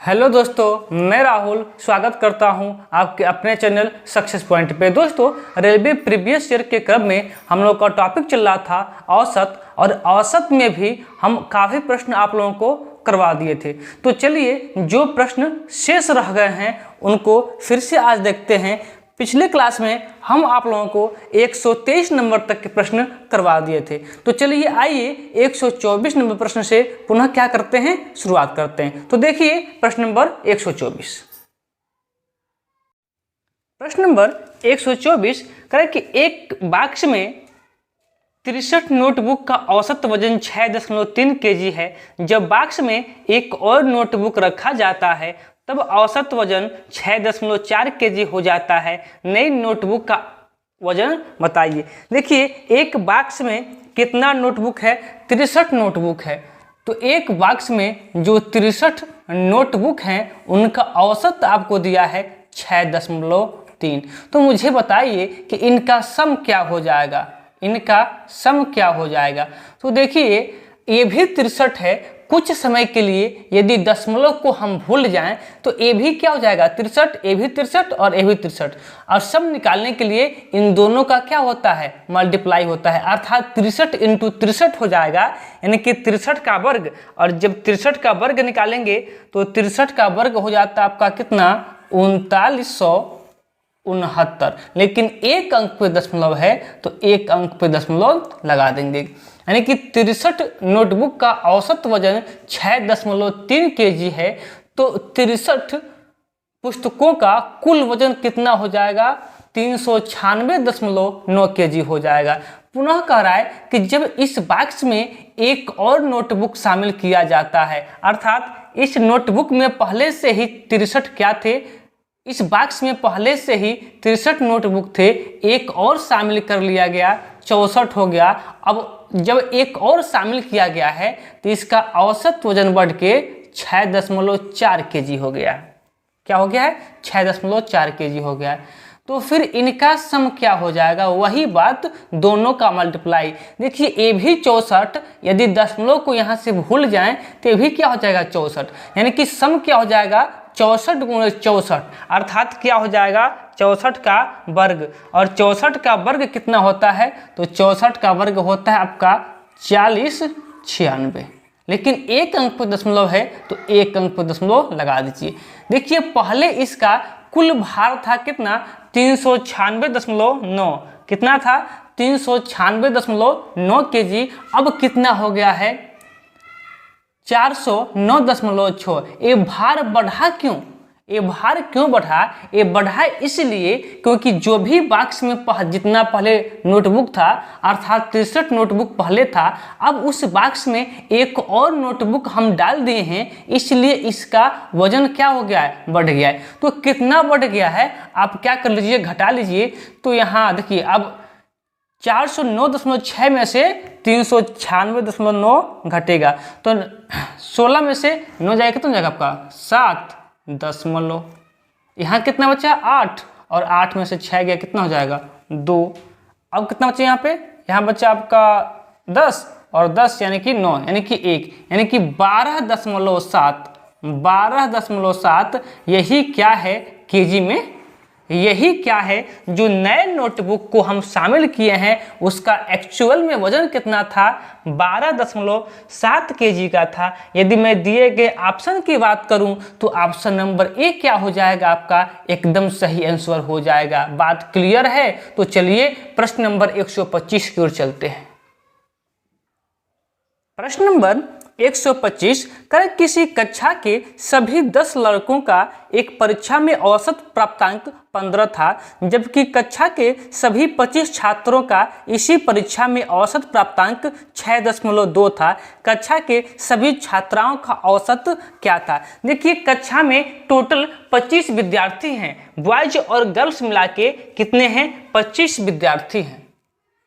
Hello दोस्तों, मैं राहुल स्वागत करता हूं आपके अपने चैनल सक्सेस पॉइंट पे। दोस्तों, रेलवे प्रीवियस ईयर के क्रम में हम लोग का टॉपिक चल रहा था औसत, और औसत में भी हम काफ़ी प्रश्न आप लोगों को करवा दिए थे। तो चलिए, जो प्रश्न शेष रह गए हैं उनको फिर से आज देखते हैं। पिछले क्लास में हम आप लोगों को 123 नंबर तक के प्रश्न करवा दिए थे। तो चलिए आइए 124 नंबर प्रश्न से पुनः क्या करते हैं, शुरुआत करते हैं। तो देखिए प्रश्न नंबर 124। प्रश्न नंबर 124 करें कि एक बॉक्स में 63 नोटबुक का औसत वजन 6.3 kg है। जब बॉक्स में एक और नोटबुक रखा जाता है तब औसत वजन 6.4 kg हो जाता है। नई नोटबुक का वजन बताइए। देखिए, एक बॉक्स में कितना नोटबुक है? 63 नोटबुक है। तो एक बॉक्स में जो 63 नोटबुक हैं उनका औसत आपको दिया है 6.3। तो मुझे बताइए कि इनका सम क्या हो जाएगा। इनका सम क्या हो जाएगा? तो देखिए, ये भी 63 है। कुछ समय के लिए यदि दशमलव को हम भूल जाएं तो ये भी क्या हो जाएगा? 63, ये भी 63 और ये भी 63। और सम निकालने के लिए इन दोनों का क्या होता है? मल्टीप्लाई होता है, अर्थात 63 × 63 हो जाएगा, यानी कि 63 का वर्ग। और जब 63 का वर्ग निकालेंगे तो 63 का वर्ग हो जाता है आपका कितना? 3969। लेकिन एक अंक पे दशमलव है तो एक अंक पे दशमलव लगा देंगे, यानी कि 63 नोटबुक का औसत वजन 6.3 kg है। तो 63 पुस्तकों का कुल वजन कितना हो जाएगा? 396.9 kg हो जाएगा। पुनः कह रहा है कि जब इस बॉक्स में एक और नोटबुक शामिल किया जाता है, अर्थात इस नोटबुक में पहले से ही 63 क्या थे? इस बॉक्स में पहले से ही 63 नोटबुक थे, एक और शामिल कर लिया गया, 64 हो गया। अब जब एक और शामिल किया गया है तो इसका औसत वजन बढ़ के 6.4 kg हो गया। क्या हो गया है? 6.4 kg हो गया। तो फिर इनका सम क्या हो जाएगा? वही बात, दोनों का मल्टीप्लाई। देखिए, ये भी 64, यदि दशमलव को यहाँ से भूल जाएं तो ये भी क्या हो जाएगा? 64, यानी कि सम क्या हो जाएगा? 64 × 64, अर्थात क्या हो जाएगा? 64 का वर्ग। और 64 का वर्ग कितना होता है? तो 64 का वर्ग होता है आपका 4096। लेकिन एक अंक पर दशमलव है तो एक अंक पर दशमलव लगा दीजिए। देखिए, पहले इसका कुल भार था कितना? 396.9। कितना था? 396.9 kg। अब कितना हो गया है? 409.6। ये भार बढ़ा क्यों? ये भार क्यों बढ़ा? ये बढ़ा इसलिए क्योंकि जो भी बॉक्स में जितना पहले नोटबुक था, अर्थात 63 नोटबुक पहले था, अब उस बॉक्स में एक और नोटबुक हम डाल दिए हैं, इसलिए इसका वजन क्या हो गया है? बढ़ गया है। तो कितना बढ़ गया है? आप क्या कर लीजिए, घटा लीजिए। तो यहाँ देखिए, अब 409.6 में से 396.9 घटेगा तो 16 में से 9 जाएगा, कितना जाएगा आपका? 7 दशमलव। यहाँ कितना बचा? 8, और 8 में से 6 गया, कितना हो जाएगा? 2। अब कितना बचा यहाँ पे? यहाँ बचा आपका 10, और 10 यानी कि 9, यानी कि 1, यानी कि 12.7। 12.7 यही क्या है केजी में? यही क्या है जो नए नोटबुक को हम शामिल किए हैं उसका एक्चुअल में वजन कितना था? 12.7 kg का था। यदि मैं दिए गए ऑप्शन की बात करूं तो ऑप्शन नंबर ए क्या हो जाएगा आपका? एकदम सही आंसर हो जाएगा। बात क्लियर है? तो चलिए प्रश्न नंबर 125 की ओर चलते हैं। प्रश्न नंबर 125 करें किसी कक्षा के सभी 10 लड़कों का एक परीक्षा में औसत प्राप्तांक 15 था, जबकि कक्षा के सभी 25 छात्रों का इसी परीक्षा में औसत प्राप्तांक 6.2 था। कक्षा के सभी छात्राओं का औसत क्या था? देखिए, कक्षा में टोटल 25 विद्यार्थी हैं, बॉयज और गर्ल्स मिला के कितने हैं? 25 विद्यार्थी हैं।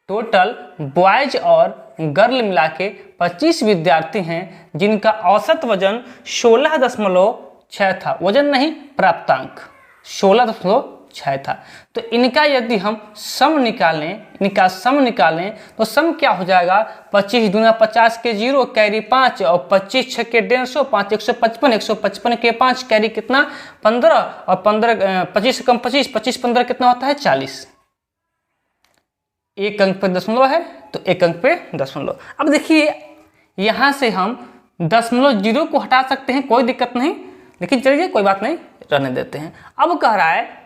टोटल बॉयज और गर्ल मिला के 25 विद्यार्थी हैं, जिनका औसत वजन 16.6 था। वजन नहीं, प्राप्तांक 16.6 6 था। तो इनका यदि हम सम निकालें तो सम क्या हो जाएगा, 25 दूना 50 के 0 कैरी 5 और 25 6 के 150 5 155 155 के 5 कैरी कितना 15 और 15 25 से कम 25 25 15 कितना होता है 40। एक अंक पे दशमलव है तो एक अंक पे दशमलव। अब देखिए यहाँ से हम दशमलव 0 को हटा सकते हैं, कोई दिक्कत नहीं, लेकिन चलिए कोई बात नहीं, रहने देते हैं। अब कह रहा है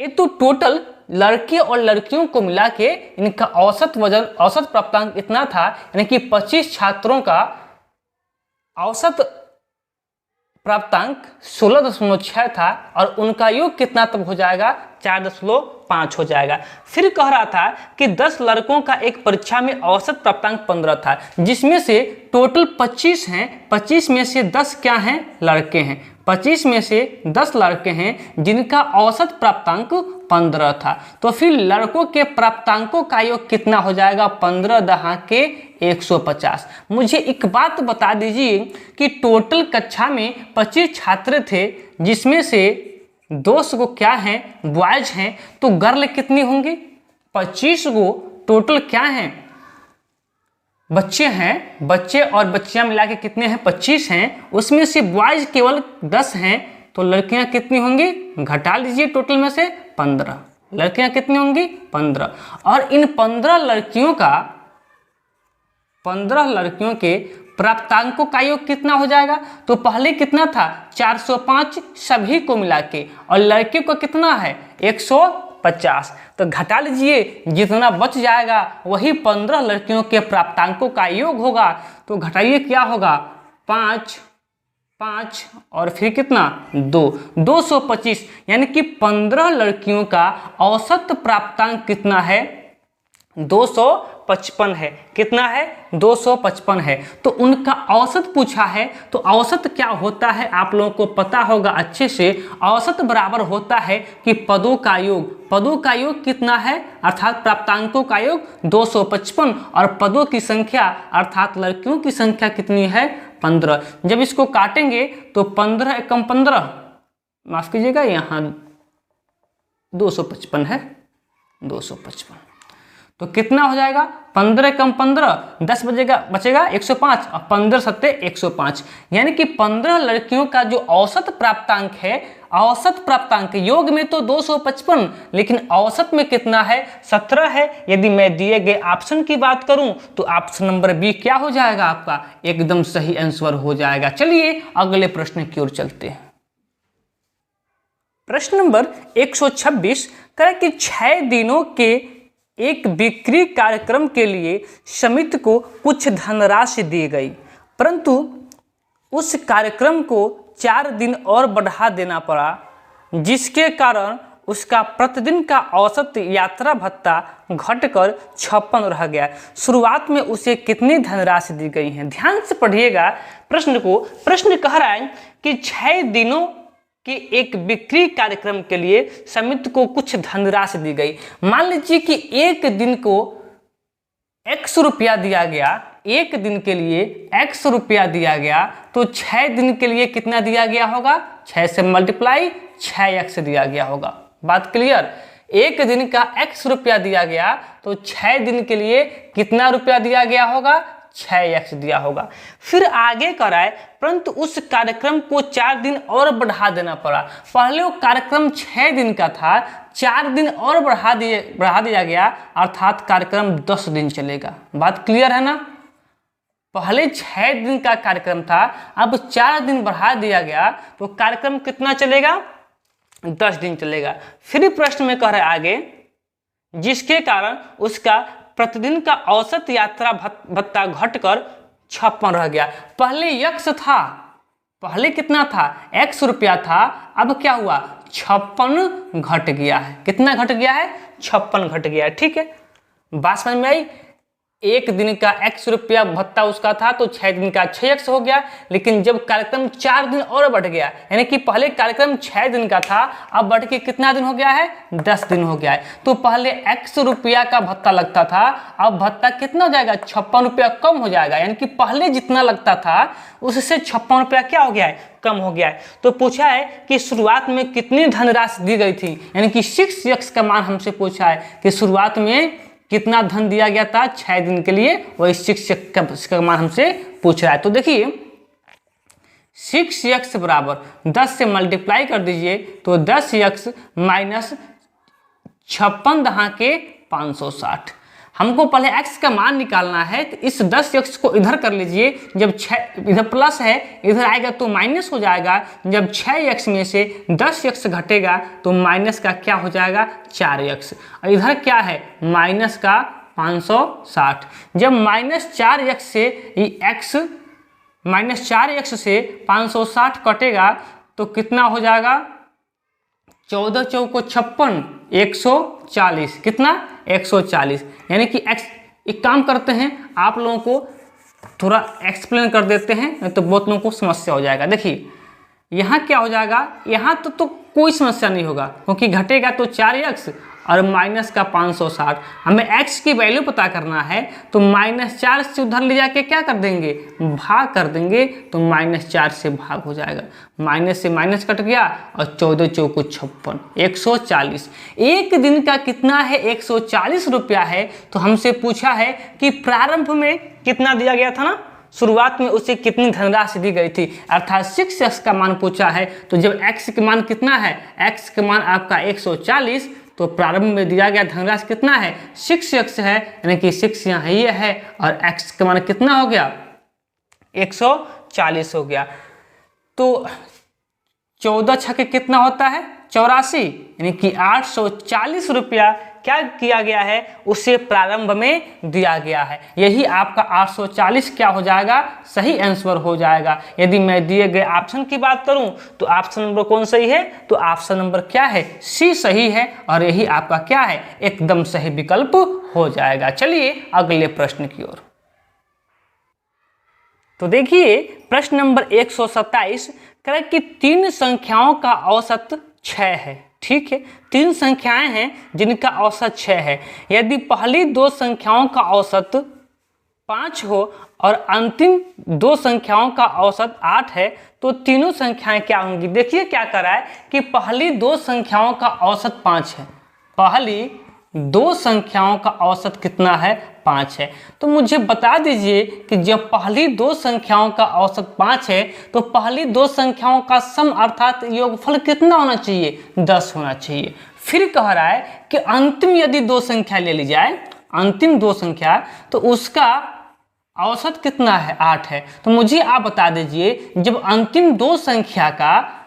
ये तो टोटल लड़के और लड़कियों को मिला के इनका औसत वजन, औसत प्राप्तांक इतना था, यानी कि 25 छात्रों का औसत प्राप्तांक 16.6 था और उनका योग कितना तब हो जाएगा 4.5 हो जाएगा। फिर कह रहा था कि 10 लड़कों का एक परीक्षा में औसत प्राप्तांक 15 था, जिसमें से टोटल 25 हैं, 25 में से 10 क्या हैं, लड़के हैं। 25 में से 10 लड़के हैं जिनका औसत प्राप्तांक 15 था। तो फिर लड़कों के प्राप्तांकों का योग कितना हो जाएगा, 15 दहा के 150। मुझे एक बात बता दीजिए कि टोटल कक्षा में 25 छात्र थे, जिसमें से 2 को क्या हैं, बॉयज हैं, तो गर्ल कितनी होंगी, 25 को टोटल क्या हैं, बच्चे हैं, बच्चे और बच्चियां मिला के कितने हैं, 25 हैं, उसमें से बॉयज केवल 10 हैं, तो लड़कियां कितनी होंगी, घटा लीजिए टोटल में से 15, लड़कियां कितनी होंगी 15। और इन 15 लड़कियों के प्राप्तांकों का योग कितना हो जाएगा, तो पहले कितना था 405 सभी को मिला के, और लड़के को कितना है 150, तो घटा लीजिए, जितना बच जाएगा वही 15 लड़कियों के प्राप्तांकों का योग होगा। तो घटाइए क्या होगा, 5 5 और फिर कितना 2, 225, यानी कि 15 लड़कियों का औसत प्राप्तांक कितना है, 255 है। कितना है, 255 है। तो उनका औसत पूछा है, तो औसत क्या होता है आप लोगों को पता होगा अच्छे से। औसत बराबर होता है कि पदों का योग, पदों का योग कितना है, अर्थात प्राप्तांकों का योग 255, और पदों की संख्या अर्थात लड़कियों की संख्या कितनी है 15। जब इसको काटेंगे तो 15 एकम 15, माफ कीजिएगा यहाँ 255 है, 255, तो कितना हो जाएगा 15 कम 15, 10 बचेगा 105 और 15 सत्ते 105, यानी कि 15 लड़कियों का जो औसत प्राप्तांक है, औसत प्राप्तांक योग में तो 255, लेकिन औसत में कितना है 17 है। यदि मैं दिए गए ऑप्शन की बात करूं तो ऑप्शन नंबर बी क्या हो जाएगा, आपका एकदम सही आंसर हो जाएगा। चलिए अगले प्रश्न की ओर चलते हैं। प्रश्न नंबर 126 कह कि 6 दिनों के एक बिक्री कार्यक्रम के लिए समिति को कुछ धनराशि दी गई, परंतु उस कार्यक्रम को 4 दिन और बढ़ा देना पड़ा, जिसके कारण उसका प्रतिदिन का औसत यात्रा भत्ता घटकर 56 रह गया। शुरुआत में उसे कितनी धनराशि दी गई है, ध्यान से पढ़िएगा प्रश्न को। प्रश्न कह रहा है कि 6 दिनों कि एक बिक्री कार्यक्रम के लिए समिति को कुछ धनराशि दी गई। मान लीजिए कि एक दिन को x रुपया दिया गया, एक दिन के लिए x रुपया दिया गया, तो 6 दिन के लिए कितना दिया गया होगा, 6 से मल्टीप्लाई 6x दिया गया होगा। बात क्लियर, एक दिन का x रुपया दिया गया तो 6 दिन के लिए कितना रुपया दिया गया होगा, 6x दिया होगा। फिर आगे कराए, परंतु उस कार्यक्रम को 4 दिन और बढ़ा देना पड़ा। पहले वो कार्यक्रम 6 दिन का था, 4 दिन और बढ़ा दिया गया, अर्थात कार्यक्रम 10 दिन चलेगा। बात क्लियर है ना, पहले 6 दिन का कार्यक्रम था, अब 4 दिन बढ़ा दिया गया, तो कार्यक्रम कितना चलेगा, 10 दिन चलेगा। फिर प्रश्न में कह रहे आगे, जिसके कारण उसका प्रतिदिन का औसत यात्रा भत्ता घटकर 56 रह गया। पहले यक्स था, पहले कितना था, x रुपया था, अब क्या हुआ 56 घट गया है। कितना घट गया है, 56 घट गया है। ठीक है, बात समझ में आई। एक दिन का x रुपया भत्ता उसका था तो 6 दिन का 6x हो गया। लेकिन जब कार्यक्रम 4 दिन और बढ़ गया, यानी कि पहले कार्यक्रम 6 दिन का था, अब बढ़ के कितना दिन हो गया है, 10 दिन हो गया है। तो पहले x रुपया का भत्ता लगता था, अब भत्ता कितना हो जाएगा, 56 रुपया कम हो जाएगा। यानी कि पहले जितना लगता था उससे 56 रुपया क्या हो गया है, कम हो गया है। तो पूछा है कि शुरुआत में कितनी धनराशि दी गई थी, यानी कि 6x का मान हमसे पूछा है कि शुरुआत में कितना धन दिया गया था 6 दिन के लिए, वही 6x का मान हमसे पूछ रहा है। तो देखिए 6x बराबर 10 से मल्टीप्लाई कर दीजिए तो 10x माइनस 56 दहा के 560। हमको पहले x का मान निकालना है, तो इस 10x को इधर कर लीजिए। जब 6 इधर प्लस है, इधर आएगा तो माइनस हो जाएगा। जब 6x में से 10x घटेगा तो माइनस का क्या हो जाएगा, 4x। और इधर क्या है, माइनस का 560। जब -4x से x -4x से 560 कटेगा तो कितना हो जाएगा, 14 चौको 56, 140। कितना, 140। यानी कि x, एक काम करते हैं, आप लोगों को थोड़ा एक्सप्लेन कर देते हैं, नहीं तो बहुत लोगों को समस्या हो जाएगा। देखिए यहाँ क्या हो जाएगा, यहाँ तो कोई समस्या नहीं होगा, क्योंकि घटेगा तो 4x और माइनस का 560। हमें x की वैल्यू पता करना है, तो -4 से उधर ले जाके क्या कर देंगे, भाग कर देंगे, तो -4 से भाग हो जाएगा। माइनस से माइनस कट गया और 14 चौको 56, 140। एक दिन का कितना है, 140 रुपया है। तो हमसे पूछा है कि प्रारंभ में कितना दिया गया था ना, शुरुआत में उसे कितनी धनराशि दी गई थी, अर्थात 6x का मान पूछा है। तो जब x का मान कितना है, x का मान आपका 140, तो प्रारंभ में दिया गया धनराशि कितना है, 6x है, यानी कि 6 यहाँ ये है, और x का मान कितना हो गया, 140 हो गया। तो 14 छके कितना होता है, 84, यानी कि 840 रुपया क्या किया गया है, उसे प्रारंभ में दिया गया है। यही आपका 840 क्या हो जाएगा, सही आंसर हो जाएगा। यदि मैं दिए गए ऑप्शन की बात करूं तो ऑप्शन नंबर कौन सही है, तो ऑप्शन नंबर क्या है, सी सही है, और यही आपका क्या है, एकदम सही विकल्प हो जाएगा। चलिए अगले प्रश्न की ओर। तो देखिए प्रश्न नंबर 127 कह कि 3 संख्याओं का औसत 6 है। ठीक है, 3 संख्याएं हैं जिनका औसत 6 है। यदि पहली 2 संख्याओं का औसत 5 हो और अंतिम 2 संख्याओं का औसत 8 है, तो तीनों संख्याएं क्या होंगी। देखिए क्या कर रहा है कि पहली 2 संख्याओं का औसत 5 है, पहली 2 संख्याओं का औसत कितना है, 5 है। तो मुझे बता दीजिए कि जब पहली 2 संख्याओं का औसत 5 है, तो पहली 2 संख्याओं का सम अर्थात योगफल कितना होना चाहिए, 10 होना चाहिए। फिर कह रहा है कि अंतिम यदि 2 संख्या ले ली जाए, अंतिम 2 संख्या, तो उसका औसत कितना है, 8 है। तो मुझे आप बता दीजिए जब अंतिम 2 संख्या का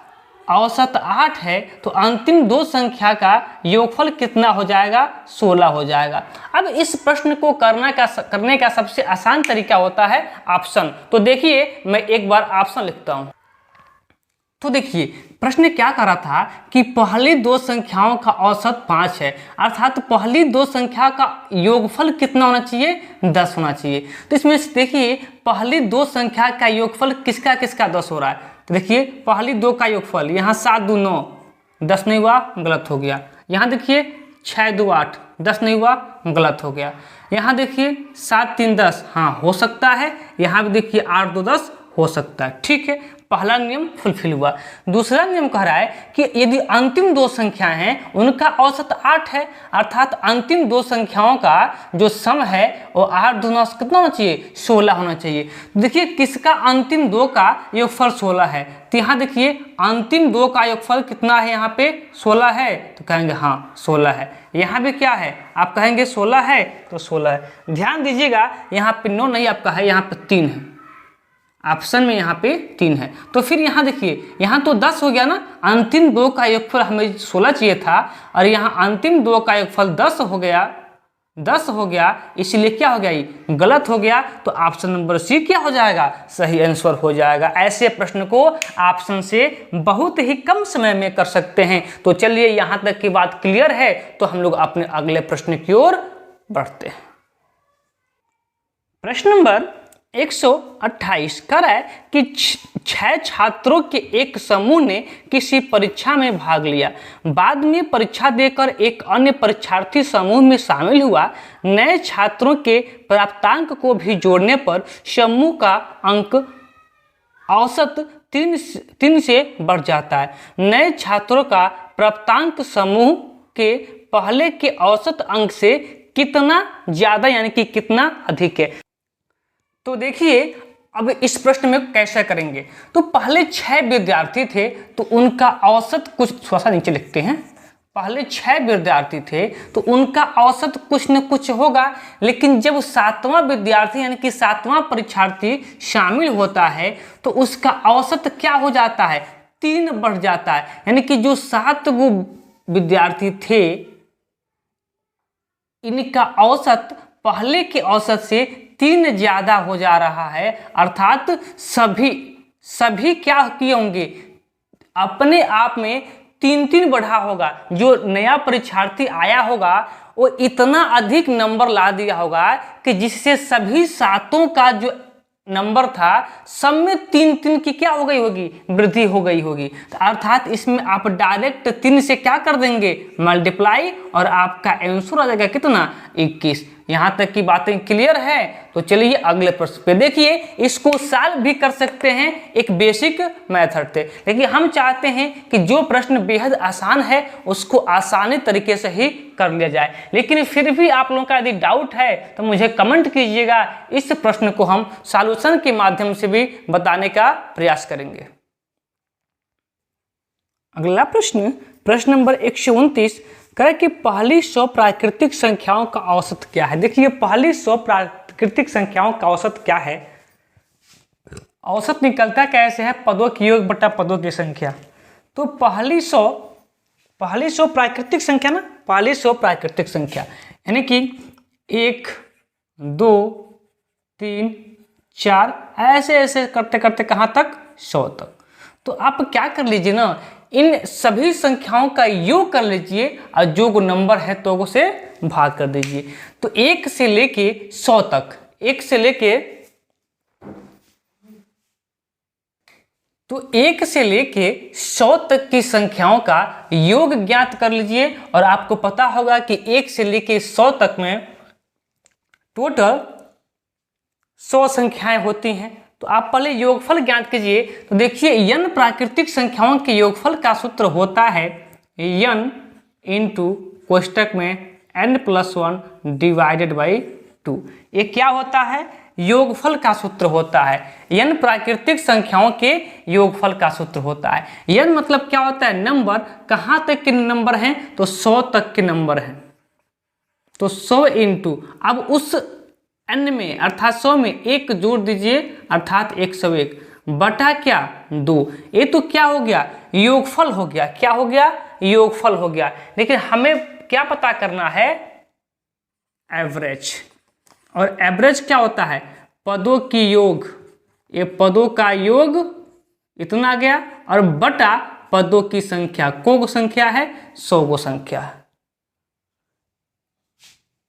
औसत 8 है, तो अंतिम 2 संख्या का योगफल कितना हो जाएगा, 16 हो जाएगा। अब इस प्रश्न को करने का सबसे आसान तरीका होता है ऑप्शन। तो देखिए मैं एक बार ऑप्शन लिखता हूं। तो देखिए प्रश्न क्या कर रहा था कि पहली 2 संख्याओं का औसत 5 है, अर्थात पहली 2 संख्या का योगफल कितना होना चाहिए, 10 होना चाहिए। तो इसमें से देखिए पहली 2 संख्या का योगफल किसका किसका 10 हो रहा है। तो देखिए पहली 2 का योगफल, यहाँ 7 2 9, 10 नहीं हुआ, गलत हो गया। यहाँ देखिए 6 2 8, 10 नहीं हुआ, गलत हो गया। यहाँ देखिए 7 3 10, हाँ हो सकता है। यहाँ भी देखिए 8 2 10 हो सकता है। ठीक है, पहला नियम फुलफिल हुआ। दूसरा नियम कह रहा है कि यदि अंतिम 2 संख्याएं हैं उनका औसत 8 है, अर्थात अंतिम 2 संख्याओं का जो सम है वो 8 2 9 कितना होना चाहिए, 16 होना चाहिए। देखिए किसका अंतिम 2 का योगफल 16 है, तो यहाँ देखिए अंतिम 2 का योगफल कितना है, यहाँ पे 16 है, तो कहेंगे हाँ 16 है। यहाँ भी क्या है, आप कहेंगे 16 है, तो 16 है। ध्यान दीजिएगा यहाँ पे 9 नहीं आपका है, यहाँ पे 3 है, ऑप्शन में यहाँ पे 3 है। तो फिर यहाँ देखिए यहाँ तो 10 हो गया ना, अंतिम 2 का योगफल हमें 16 चाहिए था, और यहाँ अंतिम 2 का योगफल 10 हो गया, 10 हो गया, इसलिए क्या हो गया, ये गलत हो गया। तो ऑप्शन नंबर सी क्या हो जाएगा, सही आंसर हो जाएगा। ऐसे प्रश्न को ऑप्शन से बहुत ही कम समय में कर सकते हैं। तो चलिए यहाँ तक की बात क्लियर है, तो हम लोग अपने अगले प्रश्न की ओर बढ़ते हैं। प्रश्न नंबर 128 कह रहा है कि 6 छात्रों के एक समूह ने किसी परीक्षा में भाग लिया। बाद में परीक्षा देकर एक अन्य परीक्षार्थी समूह में शामिल हुआ। नए छात्रों के प्राप्तांक को भी जोड़ने पर समूह का अंक औसत 3 से बढ़ जाता है। नए छात्रों का प्राप्तांक समूह के पहले के औसत अंक से कितना ज्यादा यानी कि कितना अधिक है। तो देखिए अब इस प्रश्न में कैसे करेंगे। तो पहले 6 विद्यार्थी थे तो उनका औसत कुछ थोड़ा सा नीचे लिखते हैं। पहले 6 विद्यार्थी थे तो उनका औसत कुछ न कुछ होगा, लेकिन जब 7वां विद्यार्थी यानी कि 7वां परीक्षार्थी शामिल होता है तो उसका औसत क्या हो जाता है, 3 बढ़ जाता है। यानी कि जो 7 गो विद्यार्थी थे इनका औसत पहले के औसत से 3 ज्यादा हो जा रहा है। अर्थात सभी क्या किए होंगे, अपने आप में 3 बढ़ा होगा। जो नया परीक्षार्थी आया होगा वो इतना अधिक नंबर ला दिया होगा कि जिससे सभी 7 का जो नंबर था सब में 3 की क्या हो गई होगी, वृद्धि हो गई होगी। तो अर्थात इसमें आप डायरेक्ट 3 से क्या कर देंगे, मल्टीप्लाई, और आपका आंसर आ जाएगा कितना, 21। यहाँ तक की बातें क्लियर है। तो चलिए अगले प्रश्न पे देखिए। इसको सॉल्व भी कर सकते हैं एक बेसिक मेथड से, लेकिन हम चाहते हैं कि जो प्रश्न बेहद आसान है उसको आसानी तरीके से ही कर लिया जाए। लेकिन फिर भी आप लोगों का यदि डाउट है तो मुझे कमेंट कीजिएगा, इस प्रश्न को हम सॉल्यूशन के माध्यम से भी बताने का प्रयास करेंगे। अगला प्रश्न नंबर 129 कहे कि पहली 100 प्राकृतिक संख्याओं का औसत क्या है। देखिए पहली 100 प्राकृतिक संख्याओं का औसत क्या है। औसत निकलता कैसे है, पदों की योग बटा पदों की संख्या। तो पहली 100 प्राकृतिक संख्या ना, पहली 100 प्राकृतिक संख्या यानी कि 1 2 3 4 ऐसे ऐसे करते करते कहाँ तक, 100 तक। तो आप क्या कर लीजिए ना, इन सभी संख्याओं का योग कर लीजिए और जो नंबर है तो से भाग कर दीजिए। तो 1 से लेके 100 तक, 1 से लेके 100 तक की संख्याओं का योग ज्ञात कर लीजिए। और आपको पता होगा कि 1 से लेके 100 तक में टोटल 100 संख्याएं होती हैं। तो आप पहले योगफल ज्ञात कीजिए। तो देखिए n प्राकृतिक संख्याओं के योगफल का सूत्र होता है n इंटू कोष्टक में n+1 डिवाइडेड बाई 2। ये क्या होता है, योगफल का सूत्र होता है। n प्राकृतिक संख्याओं के योगफल का सूत्र होता है। n मतलब क्या होता है, नंबर, कहाँ तक के नंबर हैं, तो 100 तक के नंबर हैं। तो 100 इंटू, अब उस n में अर्थात 100 में 1 जोड़ दीजिए अर्थात 101 बटा क्या, 2। ये तो क्या हो गया, योगफल हो गया। क्या हो गया, योगफल हो गया। लेकिन हमें क्या पता करना है, एवरेज। और एवरेज क्या होता है, पदों की योग। ये पदों का योग इतना गया और बटा पदों की संख्या, को संख्या है 100 गो संख्या।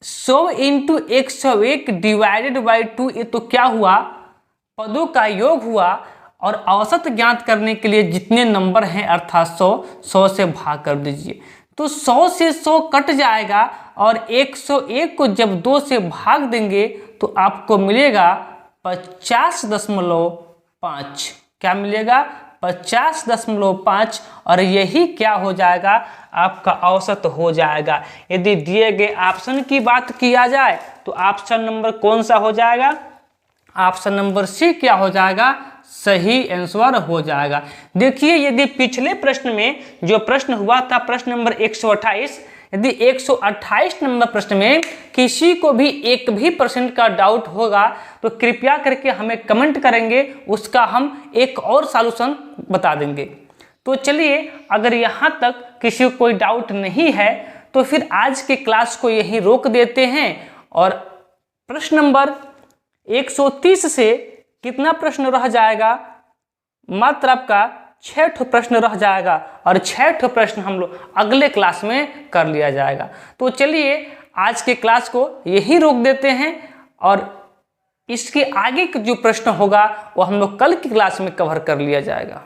100 इंटू 101 डिवाइडेड बाई 2, ये तो क्या हुआ, पदों का योग हुआ। और औसत ज्ञात करने के लिए जितने नंबर हैं अर्थात 100 से भाग कर दीजिए। तो 100 से 100 कट जाएगा और 101 को जब 2 से भाग देंगे तो आपको मिलेगा 50.5। क्या मिलेगा, 50.5। और यही क्या हो जाएगा, आपका औसत हो जाएगा। यदि दिए गए ऑप्शन की बात किया जाए तो ऑप्शन नंबर कौन सा हो जाएगा, ऑप्शन नंबर सी क्या हो जाएगा, सही आंसर हो जाएगा। देखिए यदि पिछले प्रश्न में जो प्रश्न हुआ था प्रश्न नंबर 128, यदि 128 नंबर प्रश्न में किसी को भी 1% का डाउट होगा तो कृपया करके हमें कमेंट करेंगे, उसका हम एक और सॉल्यूशन बता देंगे। तो चलिए अगर यहाँ तक किसी को कोई डाउट नहीं है तो फिर आज के क्लास को यहीं रोक देते हैं। और प्रश्न नंबर 130 से कितना प्रश्न रह जाएगा, मात्र आपका 6 प्रश्न रह जाएगा और 6 प्रश्न हम लोग अगले क्लास में कर लिया जाएगा। तो चलिए आज के क्लास को यही रोक देते हैं और इसके आगे का जो प्रश्न होगा वो हम लोग कल की क्लास में कवर कर लिया जाएगा।